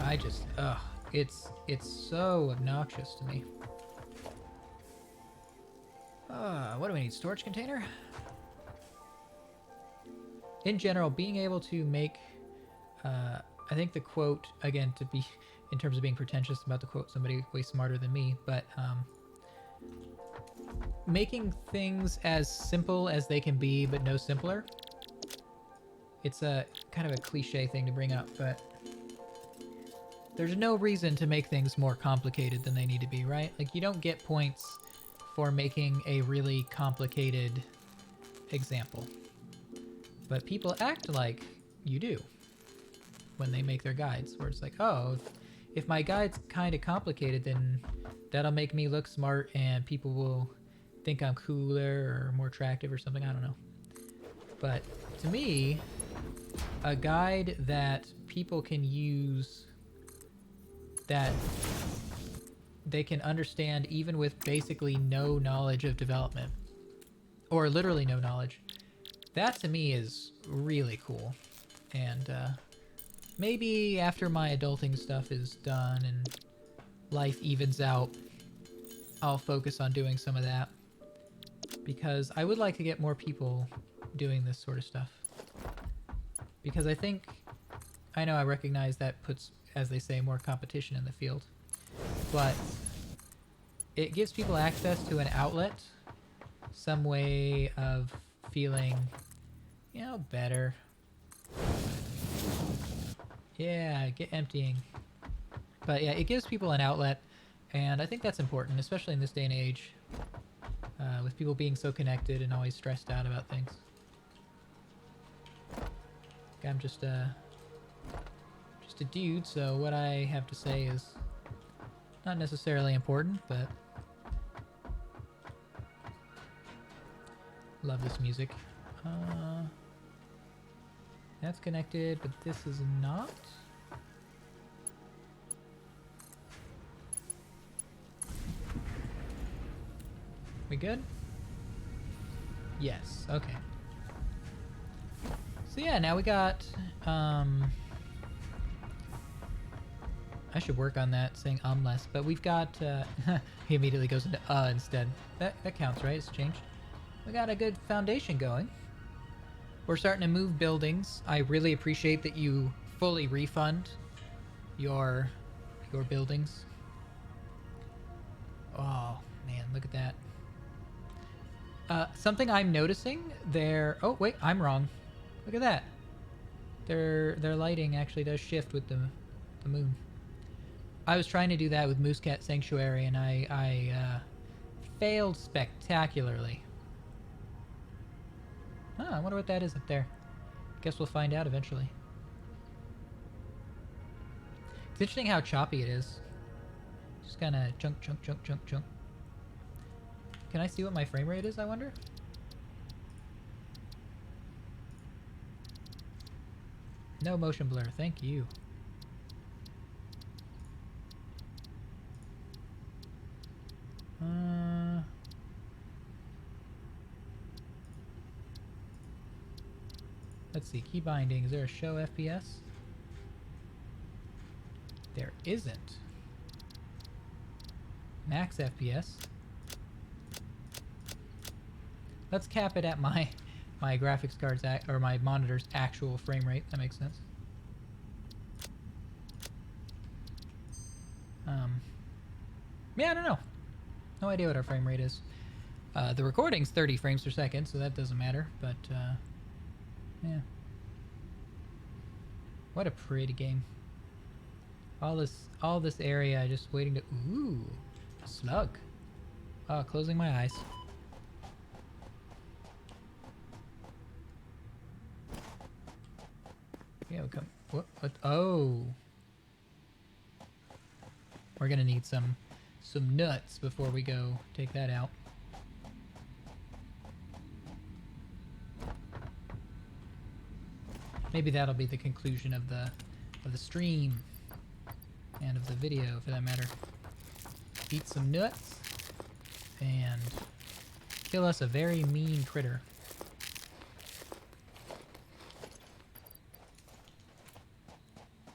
I just, it's so obnoxious to me. What do we need? Storage container? In general, being able to make, I think the quote, again, to be, in terms of being pretentious about the quote, somebody way smarter than me, but making things as simple as they can be, but no simpler. It's a kind of a cliche thing to bring up, but there's no reason to make things more complicated than they need to be, right? Like, you don't get points for making a really complicated example. But people act like you do when they make their guides, where it's like, oh, if my guide's kind of complicated, then that'll make me look smart and people will think I'm cooler or more attractive or something. I don't know. But to me, a guide that people can use, that they can understand even with basically no knowledge of development, or literally no knowledge, that to me is really cool. And maybe after my adulting stuff is done and life evens out, I'll focus on doing some of that, because I would like to get more people doing this sort of stuff. Because I know I recognize that puts, as they say, more competition in the field, but it gives people access to an outlet, some way of feeling, you know, better. Yeah, get emptying. But yeah, it gives people an outlet, and I think that's important, especially in this day and age, with people being so connected and always stressed out about things. I'm just a dude, so what I have to say is not necessarily important, but love this music. That's connected, but this is not. We good? Yes, okay. So yeah, now we got, I should work on that, saying less, but we've got, he immediately goes into instead. That counts, right? It's changed. We got a good foundation going. We're starting to move buildings. I really appreciate that you fully refund your buildings. Oh man, look at that. Something I'm noticing there. Oh wait, I'm wrong. Look at that. Their lighting actually does shift with the moon. I was trying to do that with Moosecat Sanctuary, and I failed spectacularly. Oh, I wonder what that is up there. Guess we'll find out eventually. It's interesting how choppy it is. Just kind of chunk. Can I see what my frame rate is, I wonder? No motion blur, thank you. Let's see, key binding. Is there a show FPS? There isn't. Max FPS. Let's cap it at my graphics card's or my monitor's actual frame rate. That makes sense. Yeah, I don't know. No idea what our frame rate is. The recording's 30 frames per second, so that doesn't matter. But yeah. What a pretty game. All this area just waiting to. Ooh, Slug. Oh, closing my eyes. Yeah, we come. What? Oh. We're gonna need some nuts before we go take that out. Maybe that'll be the conclusion of the stream and of the video, for that matter. Eat some nuts and kill us a very mean critter.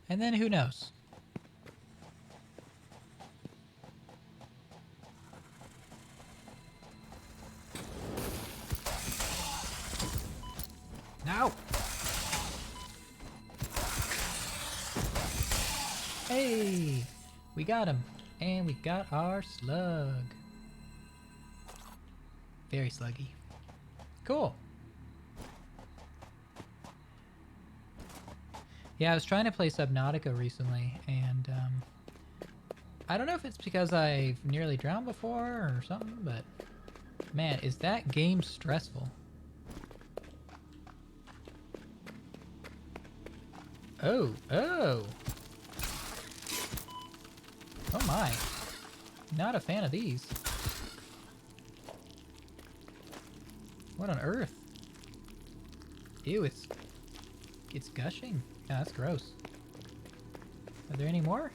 And then who knows? No! Hey! We got him! And we got our slug. Very sluggy. Cool. Yeah, I was trying to play Subnautica recently, and I don't know if it's because I've nearly drowned before or something, but man, is that game stressful. Oh, oh! Oh my. Not a fan of these. What on earth? Ew, it's gushing. Oh, that's gross. Are there any more?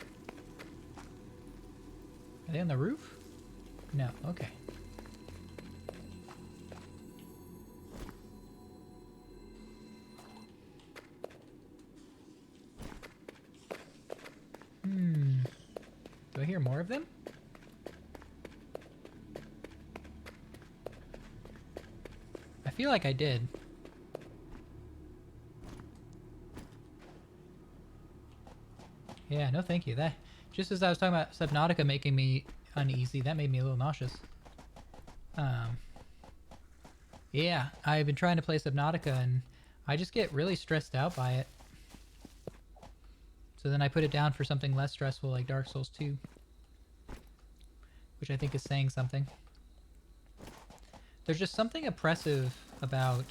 Are they on the roof? No, okay. Do I hear more of them? I feel like I did. Yeah, no thank you. That, just as I was talking about Subnautica making me uneasy, that made me a little nauseous. Yeah, I've been trying to play Subnautica and I just get really stressed out by it. So then I put it down for something less stressful like Dark Souls 2. Which I think is saying something. There's just something oppressive about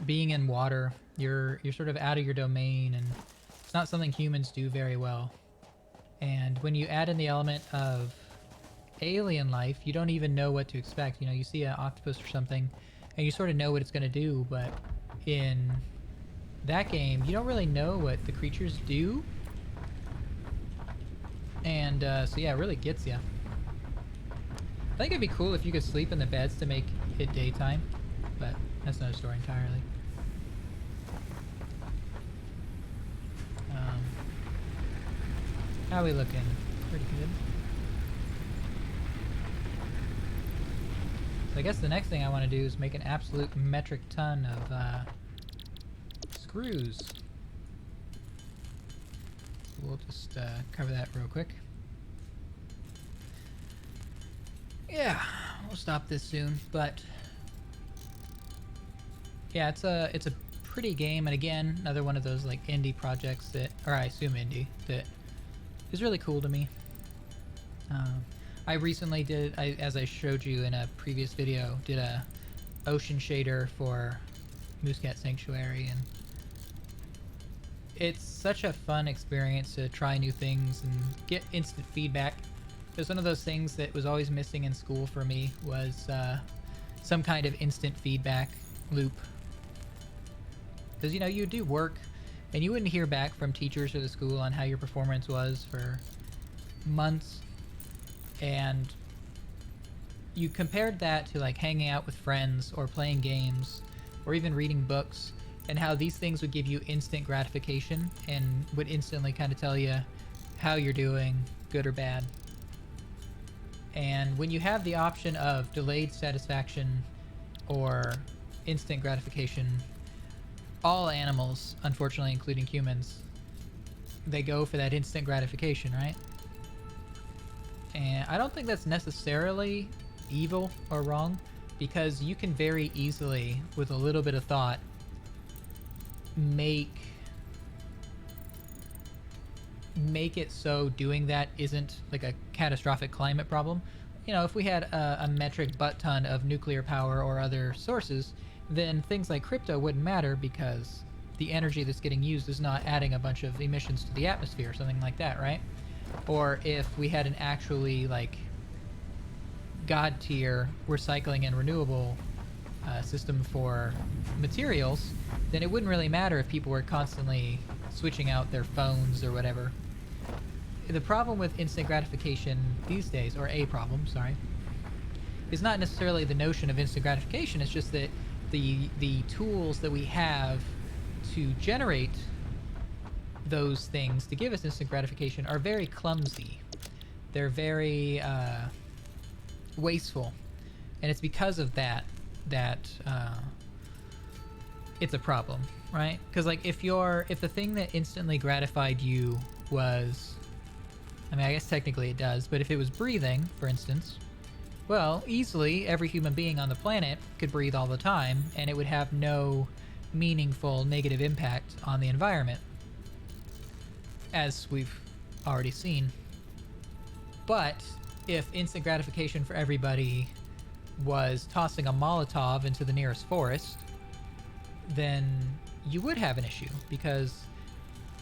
being in water. You're sort of out of your domain, and it's not something humans do very well. And when you add in the element of alien life, you don't even know what to expect. You know, you see an octopus or something, and you sort of know what it's going to do, but in that game, you don't really know what the creatures do. And so yeah, it really gets you. I think it'd be cool if you could sleep in the beds to make it daytime, but that's another story entirely. How are we looking? Pretty good. So I guess the next thing I want to do is make an absolute metric ton of screws. So we'll just cover that real quick. Yeah, we'll stop this soon, but yeah, it's a pretty game, and again, another one of those like indie projects that, or I assume indie, that is really cool to me. I recently did, as I showed you in a previous video, did a ocean shader for Moosecat Sanctuary, and it's such a fun experience to try new things and get instant feedback. Because one of those things that was always missing in school for me was some kind of instant feedback loop. Because, you know, you do work and you wouldn't hear back from teachers or the school on how your performance was for months. And you compared that to like hanging out with friends or playing games or even reading books, and how these things would give you instant gratification and would instantly kind of tell you how you're doing, good or bad. And when you have the option of delayed satisfaction or instant gratification, all animals, unfortunately including humans, they go for that instant gratification, right? And I don't think that's necessarily evil or wrong, because you can very easily, with a little bit of thought, make make it so doing that isn't like a catastrophic climate problem. You know, if we had a metric butt ton of nuclear power or other sources, then things like crypto wouldn't matter because the energy that's getting used is not adding a bunch of emissions to the atmosphere or something like that, right? Or if we had an actually like god tier recycling and renewable system for materials, then it wouldn't really matter if people were constantly switching out their phones or whatever. The problem with instant gratification these days, or a problem, sorry, is not necessarily the notion of instant gratification. It's just that the tools that we have to generate those things to give us instant gratification are very clumsy. They're very wasteful, and it's because of that it's a problem, right? Because like if the thing that instantly gratified you was, I mean, I guess technically it does, but if it was breathing, for instance, well, easily every human being on the planet could breathe all the time, and it would have no meaningful negative impact on the environment, as we've already seen. But if instant gratification for everybody was tossing a Molotov into the nearest forest, then you would have an issue, because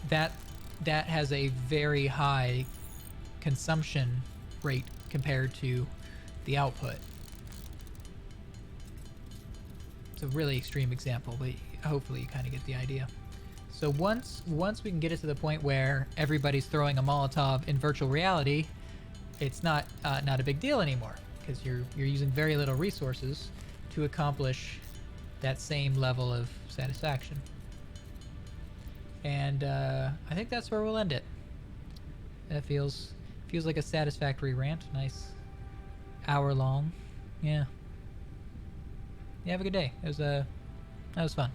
that has a very high consumption rate compared to the output. It's a really extreme example, but hopefully you kind of get the idea. So once we can get it to the point where everybody's throwing a Molotov in virtual reality, it's not a big deal anymore, because you're using very little resources to accomplish that same level of satisfaction. And I think that's where we'll end it. That feels like a satisfactory rant. Nice hour long. Yeah. Have a good day. That was fun.